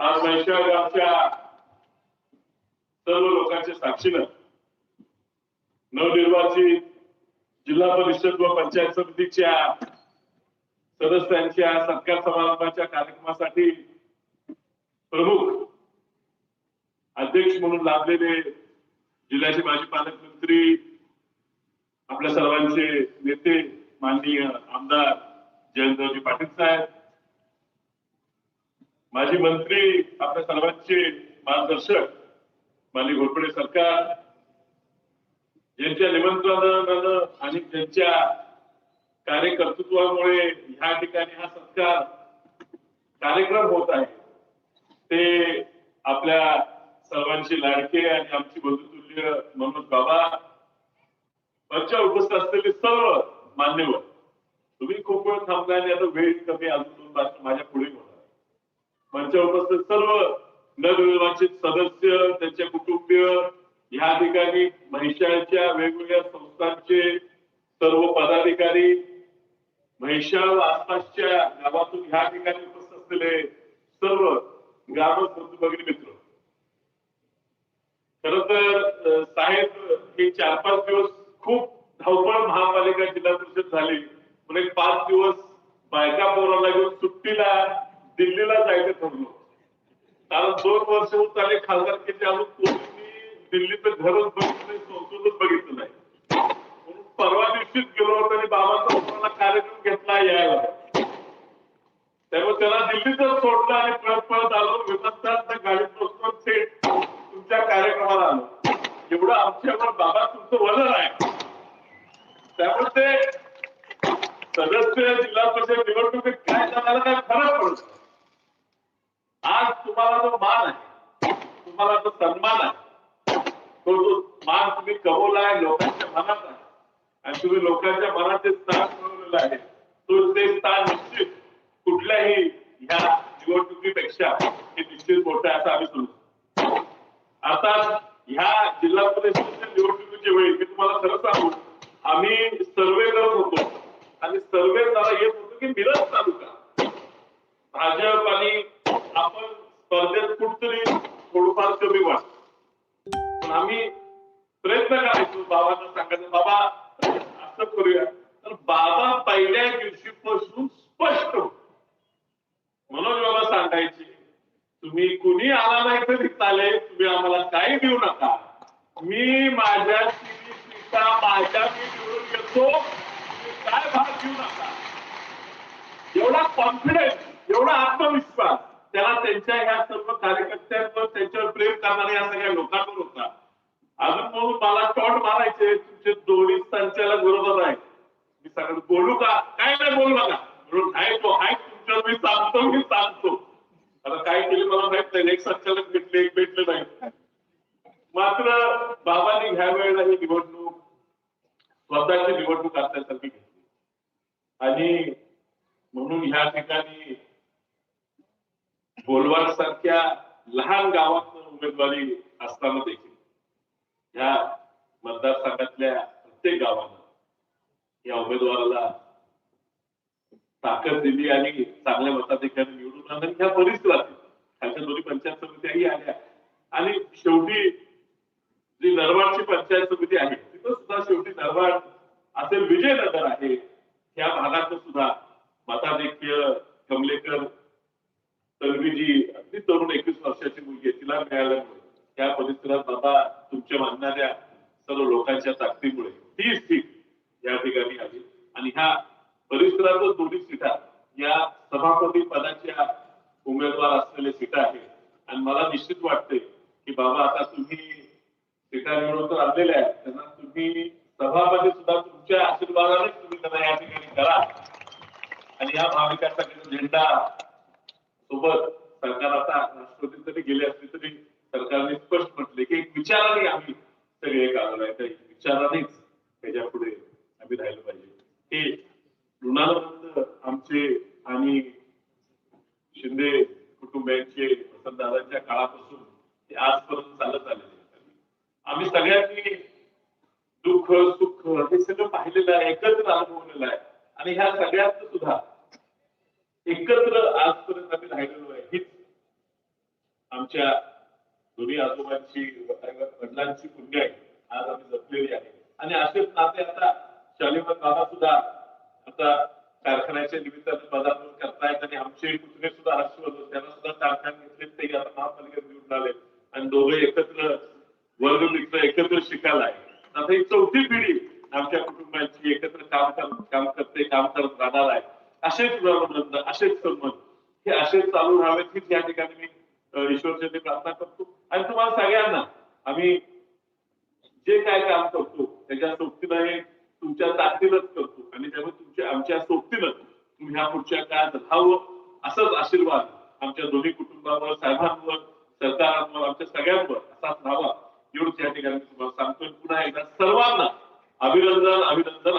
आज म्हैसाळ गावच्या सर्व लोकांच्या साक्षीनं नवनिर्वाचित जिल्हा परिषद व पंचायत समितीच्या सदस्यांच्या सत्कार समारंभाच्या कार्यक्रमासाठी प्रमुख अध्यक्ष म्हणून लाभलेले जिल्ह्याचे माजी पालकमंत्री, आपल्या सर्वांचे नेते माननीय आमदार जयंतरावजी पाटील साहेब, माजी मंत्री, आपल्या सर्वांचे मार्गदर्शक माननीय घोरपडे सरकार, ज्यांच्या निमंत्रणानं आणि ज्यांच्या कार्यकर्तृत्वामुळे ह्या ठिकाणी हा सत्कार कार्यक्रम होत आहे, ते आपल्या सर्वांचे लाडके आणि आमची बंधुतुल्य मनोज बाबा, मंचावर उपस्थित असलेले सर्व मान्यवर, तुम्ही खूप वेळ थांबला आणि आता वेळ कमी, अजून 2 भाषण माझ्या पुढे होणार. मंचावर उपस्थित सर्व नवनिर्वाचित सदस्य, त्यांचे कुटुंबीय, या ठिकाणी म्हैसाळच्या वेगवेगळ्या संस्थांचे सर्व पदाधिकारी, म्हैसाळ आसपासच्या गावातून ह्या ठिकाणी उपस्थित असलेले सर्व ग्रामस्थ बंधू भगिनी मित्र, खर तर साहेब हे 4-5 दिवस खूप धावपळ महापालिका जिल्हा परिषद झाली, पण 5 दिवस बायका पोराला घेऊन सुट्टीला दिल्लीला जायचं ठरलं. कारण 2 वर्ष होत आले खासदारकीचे, अजून कोणी दिल्लीचं घरच बघितलं नाही, संसदच बघितलं नाही. म्हणून परवा दिवशीच गेलो होतो आणि बाबांचा उपराला कार्यक्रम घेतला यायला. त्यामुळे त्याला दिल्लीतच सोडलं आणि पळत आलो. विमानतळात गाडीत बसलो, थेट तुमच्या कार्यक्रमाला आलो. एवढं आमच्यावर बाबा तुमचं वजन आहे. त्यामुळे ते सदस्य जिल्हा परिषद निवडणुकीत काय झालं काय फरक पडतो. आज तुम्हाला जो मान आहे, तुम्हाला जो सन्मान आहे, तो जो मान तुम्ही कमवलाय लोकांच्या मनात आहे आणि तुम्ही लोकांच्या मनात जे स्थान मिळवलेलं आहे, तो ते स्थान निश्चित कुठल्याही ह्या निवडणुकीपेक्षा हे निश्चित मोठं आहे असं आम्ही समजतो. आता ह्या जिल्हा परिषदेच्या निवडणुकीच्या वेळी मी तुम्हाला खरं सांगू, आम्ही सर्वे करत होतो आणि सर्वे जरा येत होतो की मिरज तालुका भाजप आणि आपण स्पर्धेत कुठतरी थोडंफार कमी वाटत, पण आम्ही प्रयत्न करायचो. बाबांना सांगायचं, बाबा असं करूया. तर बाबा पहिल्या दिवशीपासून स्पष्ट मनोज बाबा सांगायचे, तुम्ही कुणी आला नाही तरी चालेल, तुम्ही आम्हाला काही देऊ नका, मी माझ्या सीटा माझ्या मी निवडून घेतो, काय भाग घेऊ नका. एवढा कॉन्फिडन्स, एवढा आत्मविश्वास त्याला त्यांच्या ह्या सर्व कार्यकर्त्यांवर, त्यांच्यावर प्रेम करणाऱ्या या सगळ्या लोकांवर होता. अजून म्हणून मला टॉट मारायचे, तुमचे दोन्ही संचालक बरोबर आहे, मी सगळं बोलू का, काय नाही बोलू नका, हाय तो हाय तुमच्यावर मी सांगतो. आता काय केले मला माहित नाही, एक संचालक भेटले, एक भेटले नाही. मात्र बाबांनी ह्या वेळेला ही निवडणूक स्वतःची निवडणूक असल्यासारखी घेतली आणि म्हणून ह्या ठिकाणी बोलवाड सारख्या लहान गावात उमेदवारी असताना देखील ह्या मतदारसंघातल्या प्रत्येक गावानं या उमेदवाराला ताकद दिली आणि चांगल्या मताधिक्याने निवडून आणलं. ह्या परिसरात खालच्या दोन्ही पंचायत समित्याही आल्या आणि शेवटी जी नरवाडची पंचायत समिती आहे तिथं सुद्धा शेवटी नरवाड असेल, विजयनगर आहे, ह्या भागात सुद्धा मताधिक्य कमलेकर तन्वीजी अगदी तरुण 21 वर्षाची मुलगी आहे, तिला मिळाल्यामुळे त्या परिसरात बाबा तुमच्या मानणाऱ्या सर्व लोकांच्या ताकदीमुळे 30 सीट या ठिकाणी आली आणि ह्या परिसरात दोन्ही सीटा या सभापती पदाच्या उमेदवार असलेल्या सीटा आहेत. आणि मला निश्चित वाटते की बाबा आता तुम्ही सीटा निवडून तर आणलेल्या आहेत, त्यांना तुम्ही सभापती सुद्धा तुमच्या आशीर्वादाने तुम्ही त्यांना या ठिकाणी करा आणि या भाविकांसाठी झेंडा सोबत सरकार आता राष्ट्रपती तरी गेले असले तरी सरकारने स्पष्ट म्हटले की एक विचाराने आम्ही सगळे काढलो आहे, त्या विचारानेच त्याच्या पुढे आम्ही राहिलो पाहिजे. हे ऋणानुबंध आमचे आणि शिंदे कुटुंबियांचे वसंतदादांच्या काळापासून ते आजपर्यंत चालत आलेले. आम्ही सगळ्यांनी दुःख सुख हे सगळं पाहिलेलं आहे, एकत्र अनुभवलेलं आहे आणि ह्या सगळ्यात सुद्धा एकत्र आजपर्यंत आम्ही राहिलेलो आहे. हीच आमच्या दोन्ही आजोबांची वडिलांची पुण्य आज आम्ही जपलेली आहे आणि असेच नाते आता शालिमर बाबा सुद्धा आता कारखान्याच्या निमित्तानं पदार्पण करतायत आणि आमचे पुतणे सुद्धा हर्षवर्धन त्यांना सुद्धा कारखाने घेतले ते आता महापालिकेत निवडून आले आणि दोघे एकत्र वर्ग मित्र एकत्र शिकायला आहे आता ही चौथी पिढी आमच्या कुटुंबाची एकत्र काम करत राहणार आहे असेच संबंध असेच संबंध हे असेच चालू राहावेत हीच या ठिकाणी मी ईश्वरचरणी प्रार्थना करतो आणि तुम्हाला सगळ्यांना आम्ही जे काय काम करतो त्याच्या सोबतीनं हे तुमच्या ताकदीनच करतो आणि त्यामुळे आमच्या सोबतीनं तुम्ही ह्या पुढच्या काळात राहावं असंच आशीर्वाद आमच्या दोन्ही कुटुंबावर साहेबांवर सरकारांवर आमच्या सगळ्यांवर असाच राहावा एवढंच या ठिकाणी तुम्हाला सांगतोय पुन्हा एकदा सर्वांना अभिनंदन अभिनंदन